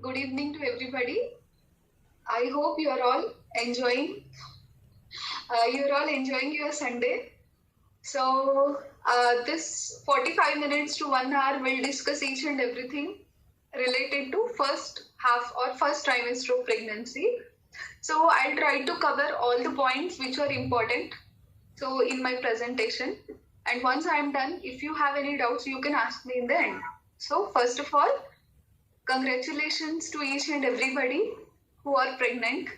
Good evening to everybody. I hope enjoying. You're all enjoying your Sunday. This 45 minutes to 1 hour will discuss each and everything related to first half or first trimester of pregnancy. So, I'll try to cover all the points which are important. So, in my presentation, and once I'm done, if you have any doubts, you can ask me in the end. So, first of all, congratulations to each and everybody who are pregnant.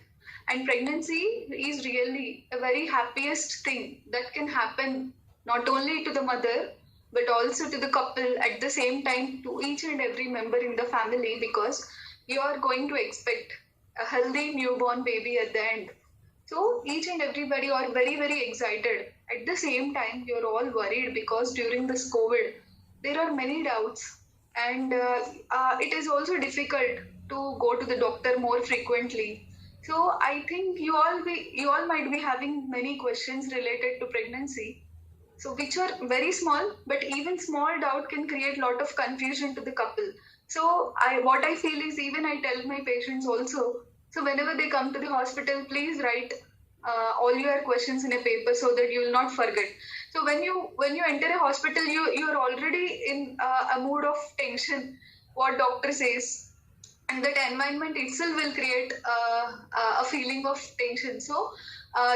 And pregnancy is really a very happiest thing that can happen not only to the mother but also to the couple at the same time to each and every member in the family because you are going to expect a healthy newborn baby at the end. So each and everybody are very, very excited. At the same time, you're all worried because during this COVID, there are many doubts, and it is also difficult to go to the doctor more frequently. So I think you all might be having many questions related to pregnancy. So which are very small, but even small doubt can create lot of confusion to the couple. So what I feel is even I tell my patients also. So whenever they come to the hospital, please write all your questions in a paper so that you will not forget. So when you enter a hospital, you are already in a mood of tension. What doctor says, and that environment itself will create a feeling of tension. So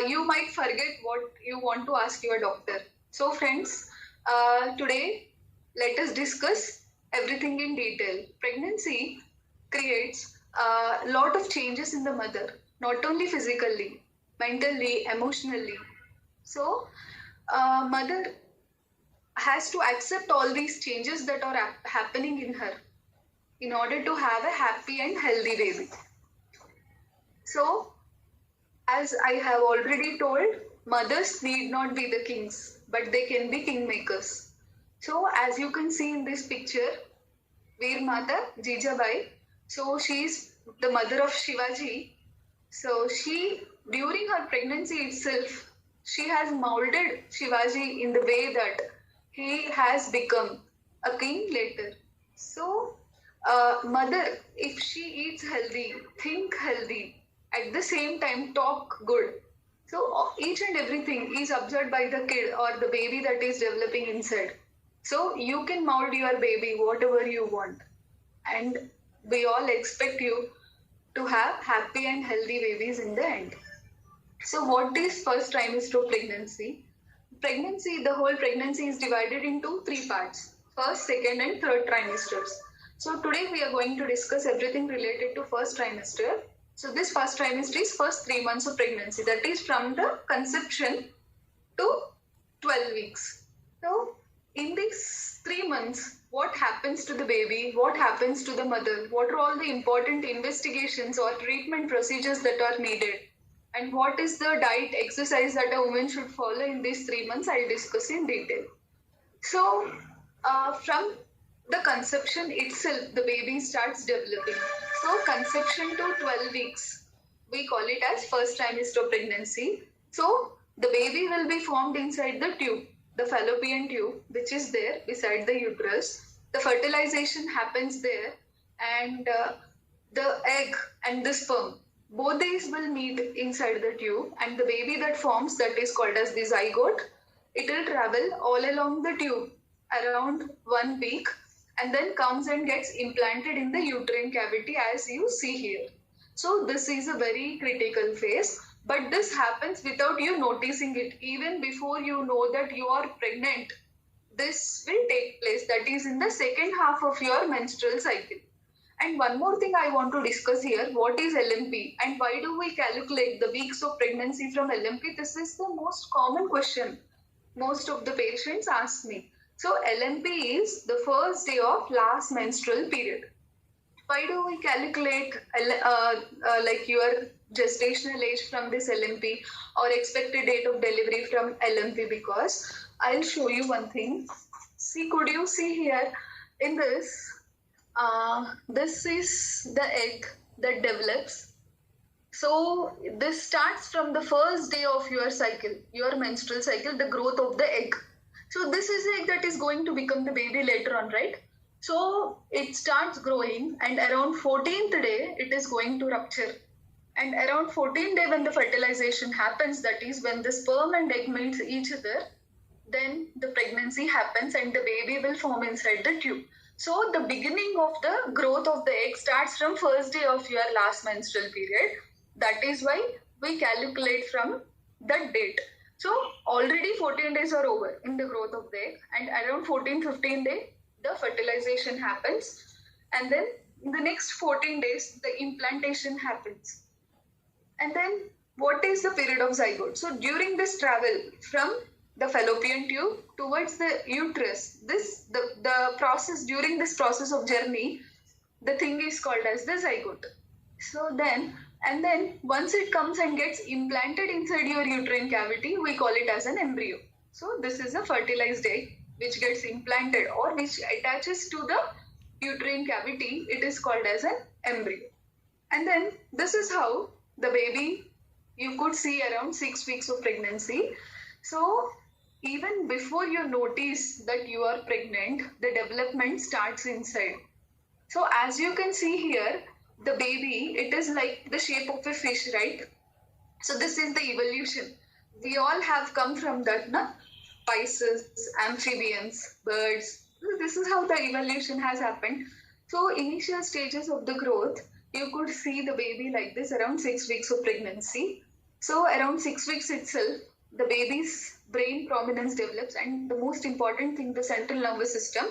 you might forget what you want to ask your doctor. So friends, today let us discuss everything in detail. Pregnancy creates a lot of changes in the mother, not only physically, mentally, emotionally. So mother has to accept all these changes that are happening in her in order to have a happy and healthy baby. So, as I have already told, mothers need not be the kings, but they can be kingmakers. So, as you can see in this picture, Veer Mata Jijabai, so she is the mother of Shivaji. So, during her pregnancy itself, she has molded Shivaji in the way that he has become a king later. So, mother, if she eats healthy, think healthy, at the same time talk good. So each and everything is observed by the kid or the baby that is developing inside. So you can mold your baby whatever you want. And we all expect you to have happy and healthy babies in the end. So what is first trimester of pregnancy? The whole pregnancy is divided into three parts. First, second and third trimesters. So today we are going to discuss everything related to first trimester. So this first trimester is first 3 months of pregnancy. That is from the conception to 12 weeks. So in these 3 months, what happens to the baby? What happens to the mother? What are all the important investigations or treatment procedures that are needed? And what is the diet exercise that a woman should follow in these 3 months? I'll discuss in detail. So from the conception itself, the baby starts developing. So conception to 12 weeks, we call it as first trimester of pregnancy. So the baby will be formed inside the tube, the fallopian tube, which is there beside the uterus. The fertilization happens there, and the egg and the sperm, both these will meet inside the tube, and the baby that forms, that is called as the zygote, it will travel all along the tube around 1 week and then comes and gets implanted in the uterine cavity as you see here. So this is a very critical phase, but this happens without you noticing it. Even before you know that you are pregnant, this will take place, that is in the second half of your menstrual cycle. And one more thing I want to discuss here, what is LMP and why do we calculate the weeks of pregnancy from LMP? This is the most common question most of the patients ask me. So LMP is the first day of last menstrual period. Why do we calculate like your gestational age from this LMP or expected date of delivery from LMP? Because I'll show you one thing. See, could you see here in this? This is the egg that develops. So this starts from the first day of your cycle, your menstrual cycle, the growth of the egg. So this is the egg that is going to become the baby later on, right? So it starts growing, and around 14th day, it is going to rupture. And around 14th day, when the fertilization happens, that is when the sperm and egg meets each other, then the pregnancy happens and the baby will form inside the tube. So the beginning of the growth of the egg starts from first day of your last menstrual period. That is why we calculate from that date. So already 14 days are over in the growth of the egg, and around 14-15 day the fertilization happens, and then in the next 14 days the implantation happens. And then what is the period of zygote? So during this travel from the fallopian tube towards the uterus, the process, during this process of journey, the thing is called as the zygote. So then, and then once it comes and gets implanted inside your uterine cavity, we call it as an embryo. So this is a fertilized egg which gets implanted or which attaches to the uterine cavity. It is called as an embryo. And then this is how the baby, you could see around 6 weeks of pregnancy. So even before you notice that you are pregnant, the development starts inside. So as you can see here, the baby, it is like the shape of a fish, right? So this is the evolution. We all have come from that, na? Spices, amphibians, birds. This is how the evolution has happened. So initial stages of the growth, you could see the baby like this around 6 weeks of pregnancy. So around 6 weeks itself, the baby's brain prominence develops, and the most important thing, the central nervous system,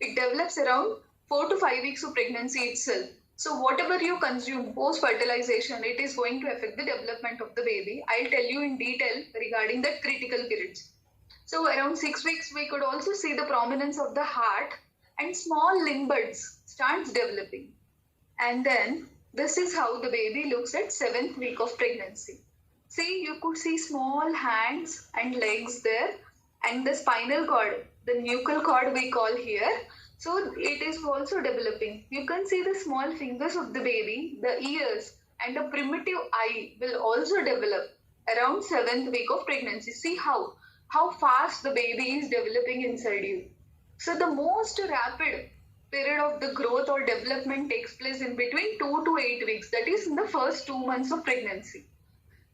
it develops around 4 to 5 weeks of pregnancy itself. So whatever you consume post fertilization, it is going to affect the development of the baby. I'll tell you in detail regarding that critical periods. So around 6 weeks, we could also see the prominence of the heart, and small limb buds starts developing. And then this is how the baby looks at 7th week of pregnancy. See, you could see small hands and legs there, and the spinal cord, the nuchal cord we call here. So it is also developing. You can see the small fingers of the baby, the ears, and a primitive eye will also develop around 7th week of pregnancy. See how fast the baby is developing inside you. So the most rapid period of the growth or development takes place in between 2 to 8 weeks. That is in the first 2 months of pregnancy.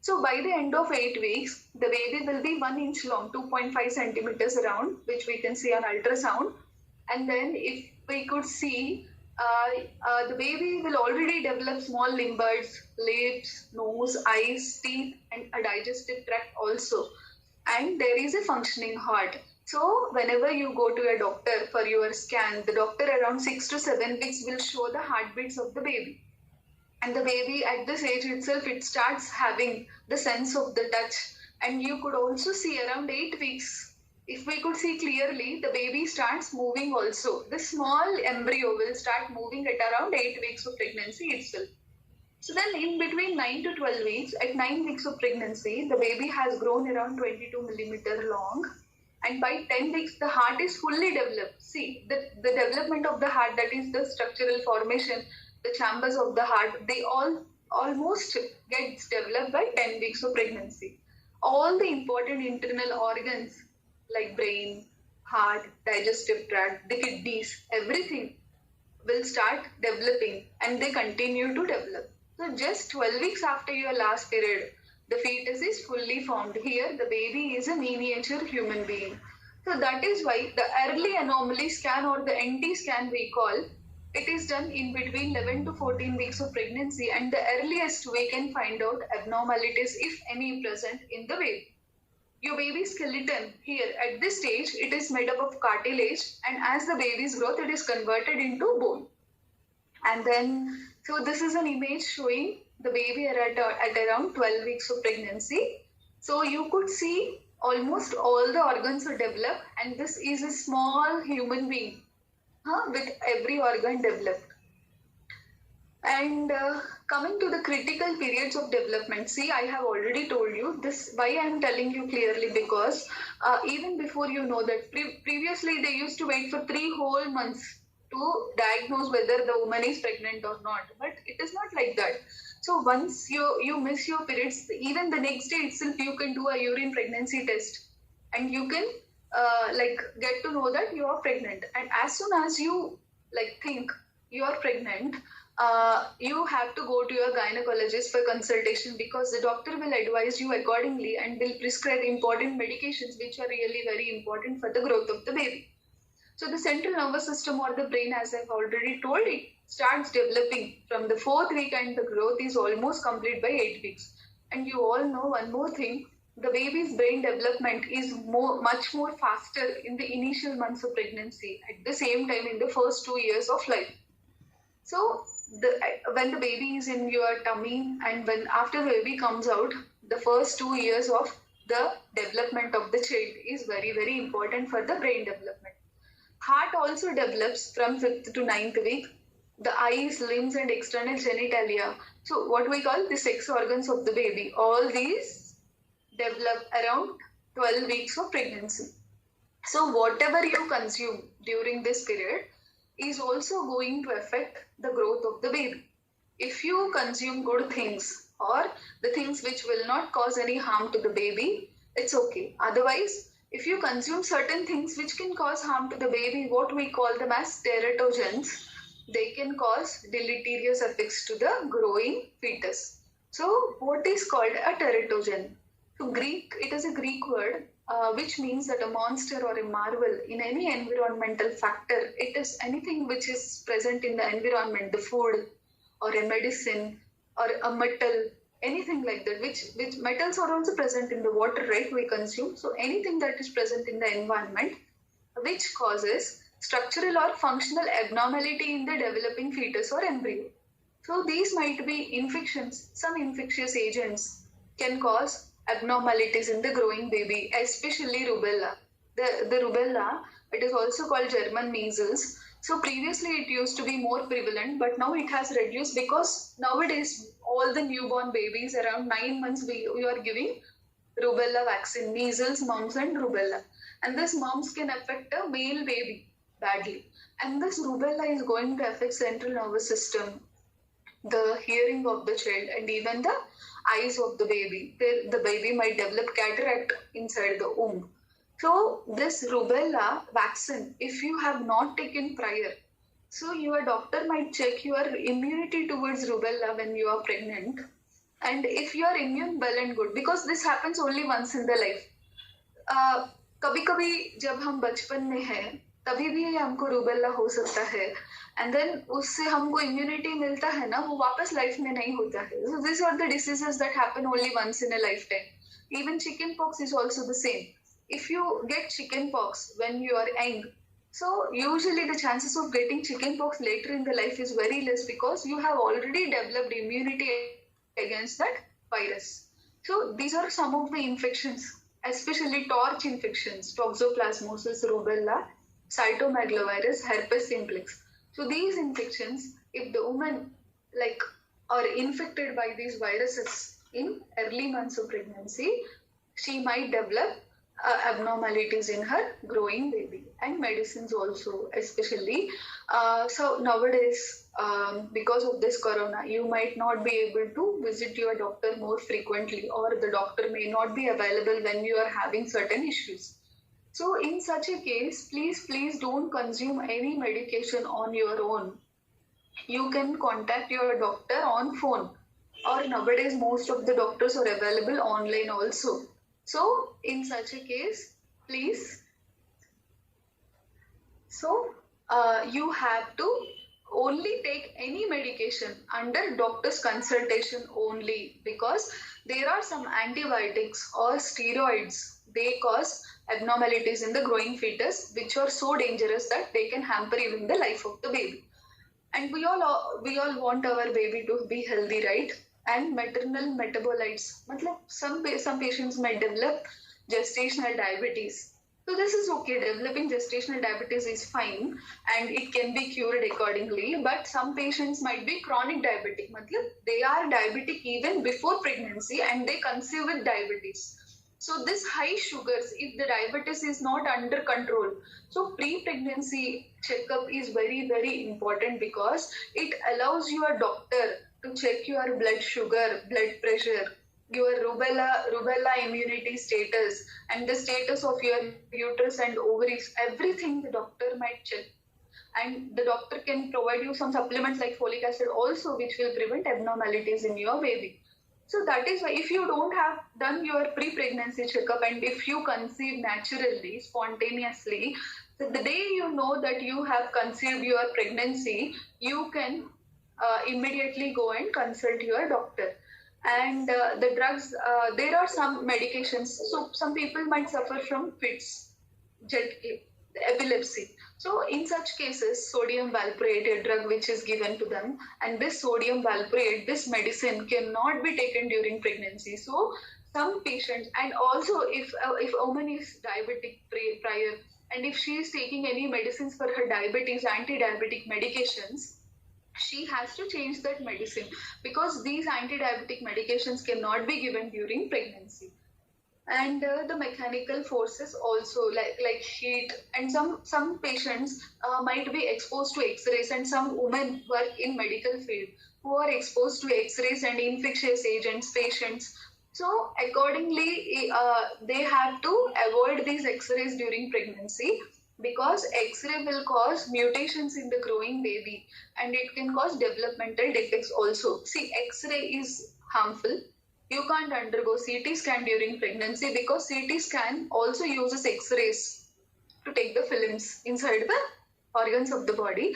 So by the end of 8 weeks, the baby will be 1 inch long, 2.5 centimeters around, which we can see on ultrasound. And then if we could see, the baby will already develop small limb buds, lips, nose, eyes, teeth, and a digestive tract also. And there is a functioning heart. So whenever you go to a doctor for your scan, the doctor around 6 to 7 weeks will show the heartbeats of the baby. And the baby at this age itself, it starts having the sense of the touch. And you could also see around 8 weeks, if we could see clearly, the baby starts moving also. The small embryo will start moving at around 8 weeks of pregnancy itself. So then in between 9 to 12 weeks, at 9 weeks of pregnancy, the baby has grown around 22 millimeter long. And by 10 weeks, the heart is fully developed. See, the development of the heart, that is the structural formation, the chambers of the heart, they all almost get developed by 10 weeks of pregnancy. All the important internal organs like brain, heart, digestive tract, the kidneys, everything will start developing, and they continue to develop. So just 12 weeks after your last period, the fetus is fully formed. Here, the baby is a miniature human being. So that is why the early anomaly scan, or the NT scan we call, it is done in between 11 to 14 weeks of pregnancy, and the earliest we can find out abnormalities, if any, present in the baby. Your baby's skeleton here at this stage, it is made up of cartilage, and as the baby's growth, it is converted into bone. And then, so this is an image showing the baby at around 12 weeks of pregnancy. So you could see almost all the organs are developed, and this is a small human being with every organ developed. And coming to the critical periods of development, see, I have already told you this. Why I am telling you clearly, because even before you know that, previously they used to wait for 3 whole months to diagnose whether the woman is pregnant or not. But it is not like that. So once you miss your periods, even the next day itself, you can do a urine pregnancy test, and you can get to know that you are pregnant. And as soon as you like think you are pregnant, you have to go to your gynecologist for consultation because the doctor will advise you accordingly and will prescribe important medications which are really very important for the growth of the baby. So the central nervous system or the brain, as I've already told, it starts developing from the 4th week and the growth is almost complete by 8 weeks. And you all know one more thing, the baby's brain development is much more faster in the initial months of pregnancy, at the same time in the first 2 years of life. So when the baby is in your tummy and when after the baby comes out, the first 2 years of the development of the child is very, very important for the brain development. Heart also develops from 5th to 9th week. The eyes, limbs, and external genitalia. So what we call the sex organs of the baby. All these develop around 12 weeks of pregnancy. So whatever you consume during this period is also going to affect the growth of the baby. If you consume good things or the things which will not cause any harm to the baby, it's okay. Otherwise, if you consume certain things which can cause harm to the baby, what we call them as teratogens, they can cause deleterious effects to the growing fetus. So what is called a teratogen? So it is a Greek word which means that a monster or a marvel in any environmental factor. It is anything which is present in the environment, the food or a medicine or a metal, anything like that, which metals are also present in the water, right, we consume. So anything that is present in the environment which causes structural or functional abnormality in the developing fetus or embryo. So these might be infections. Some infectious agents can cause abnormalities in the growing baby, especially rubella. The rubella, it is also called German measles. So previously it used to be more prevalent, but now it has reduced because nowadays all the newborn babies around 9 months we are giving rubella vaccine, measles, mumps and rubella. And this mumps can affect a male baby badly. And this rubella is going to affect central nervous system, the hearing of the child and even the eyes of the baby. The baby might develop cataract inside the womb. So this rubella vaccine, if you have not taken prior, so your doctor might check your immunity towards rubella when you are pregnant. And if you are immune well and good, because this happens only once in the life. कभी-कभी जब हम बचपन में हैं, तभी भी हमको rubella हो सकता है, and then उससे हमको immunity मिलता है ना, वो वापस लाइफ में नहीं होता है. So these are the diseases that happen only once in a lifetime. Even chickenpox is also the same. If you get chickenpox when you are young, so usually the chances of getting chickenpox later in the life is very less because you have already developed immunity against that virus. So these are some of the infections, especially torch infections, toxoplasmosis, rubella, cytomegalovirus, herpes simplex. So these infections, if the woman are infected by these viruses in early months of pregnancy, she might develop abnormalities in her growing baby, and medicines also especially. So nowadays, because of this corona, you might not be able to visit your doctor more frequently, or the doctor may not be available when you are having certain issues. So in such a case, please don't consume any medication on your own. You can contact your doctor on phone, or nowadays most of the doctors are available online also. So in such a case, please, you have to only take any medication under doctor's consultation only, because there are some antibiotics or steroids. They cause abnormalities in the growing fetus which are so dangerous that they can hamper even the life of the baby. And we all want our baby to be healthy, right? And maternal metabolites. Some patients might develop gestational diabetes. So this is okay. Developing gestational diabetes is fine and it can be cured accordingly. But some patients might be chronic diabetic. They are diabetic even before pregnancy and they conceive with diabetes. So this high sugars, if the diabetes is not under control, so pre-pregnancy checkup is very, very important because it allows your doctor to check your blood sugar, blood pressure, your rubella immunity status, and the status of your uterus and ovaries. Everything the doctor might check. and the doctor can provide you some supplements like folic acid also, which will prevent abnormalities in your baby. So that is why if you don't have done your pre-pregnancy checkup and if you conceive naturally, spontaneously, so the day you know that you have conceived your pregnancy, you can immediately go and consult your doctor. And the drugs, there are some medications. So some people might suffer from fits, jet, epilepsy. So in such cases, sodium valproate, a drug which is given to them, and this sodium valproate, this medicine cannot be taken during pregnancy. So some patients, and also if a woman is diabetic prior, and if she is taking any medicines for her diabetes, anti-diabetic medications, she has to change that medicine because these anti-diabetic medications cannot be given during pregnancy. And the mechanical forces also like heat, and some patients might be exposed to x-rays, and some women work in medical field who are exposed to x-rays and infectious agents patients. So accordingly they have to avoid these x-rays during pregnancy because x-ray will cause mutations in the growing baby and it can cause developmental defects also. See, x-ray is harmful. You can't undergo CT scan during pregnancy because CT scan also uses X-rays to take the films inside the organs of the body.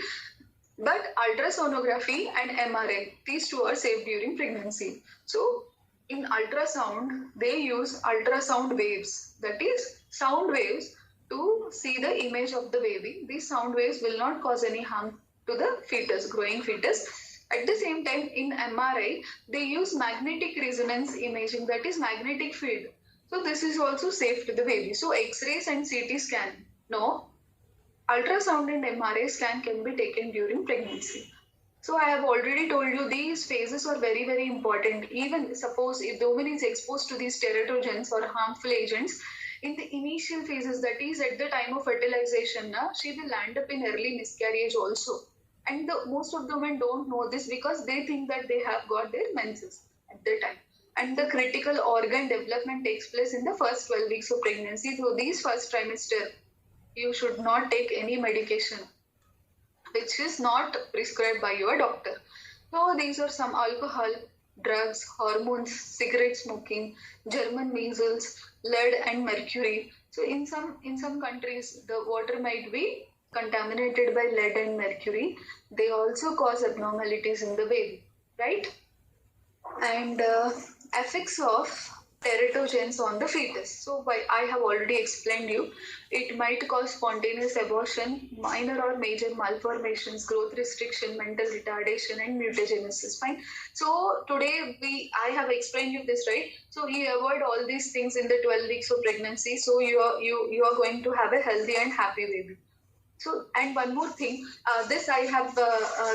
But ultrasonography and MRI, these two are safe during pregnancy. So in ultrasound, they use ultrasound waves, that is sound waves, to see the image of the baby. These sound waves will not cause any harm to the fetus, growing fetus. At the same time, in MRI, they use magnetic resonance imaging, that is magnetic field. So this is also safe to the baby. So X-rays and CT scan, no. Ultrasound and MRI scan can be taken during pregnancy. So I have already told you these phases are very, very important. Even suppose if the woman is exposed to these teratogens or harmful agents, in the initial phases, that is at the time of fertilization, she will land up in early miscarriage also. And most of the women don't know this because they think that they have got their menses at the time. And the critical organ development takes place in the first 12 weeks of pregnancy. So these first trimester, you should not take any medication which is not prescribed by your doctor. So these are some: alcohol, drugs, hormones, cigarette smoking, German measles, lead and mercury. So in some countries, the water might be contaminated by lead and mercury. They also cause abnormalities in the baby, right? And effects of teratogens on the fetus. So I have already explained you, it might cause spontaneous abortion, minor or major malformations, growth restriction, mental retardation, and mutagenesis. Fine. So today I have explained you this, right? So you avoid all these things in the 12 weeks of pregnancy. So you are going to have a healthy and happy baby. So, and one more thing, this I have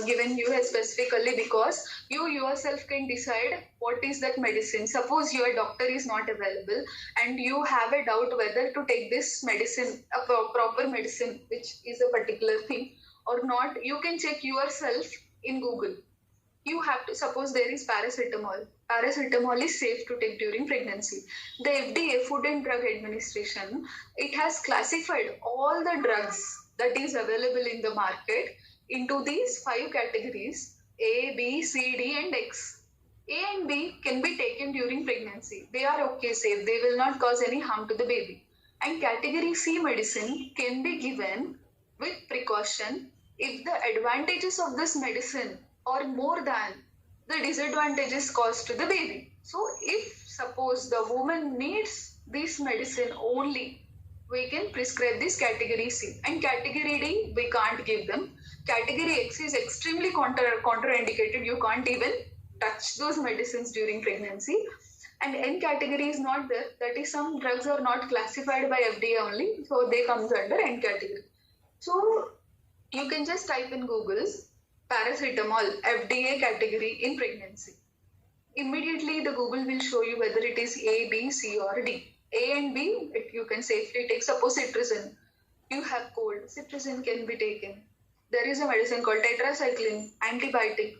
given you specifically because you yourself can decide what is that medicine. Suppose your doctor is not available and you have a doubt whether to take this medicine, a proper medicine, which is a particular thing or not, you can check yourself in Google. You have to, suppose there is paracetamol. Paracetamol is safe to take during pregnancy. The FDA, Food and Drug Administration, it has classified all the drugs that is available in the market into these 5 categories: A, B, C, D and X. A and B can be taken during pregnancy. They are okay, safe. They will not cause any harm to the baby. And category C medicine can be given with precaution if the advantages of this medicine are more than the disadvantages caused to the baby. So if suppose the woman needs this medicine only, we can prescribe this category C. And category D, we can't give them. Category X is extremely contraindicated. You can't even touch those medicines during pregnancy. And N category is not there. That is, some drugs are not classified by FDA only. So they comes under N category. So you can just type in Google paracetamol FDA category in pregnancy. Immediately the Google will show you whether it is A, B, C or D. A and B, you can safely take. Suppose cetirizine. You have cold. Cetirizine can be taken. There is a medicine called tetracycline, antibiotic.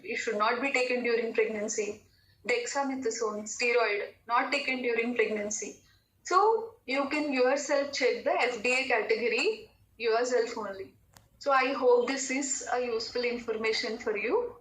It should not be taken during pregnancy. Dexamethasone, steroid, not taken during pregnancy. So you can yourself check the FDA category yourself only. So I hope this is a useful information for you.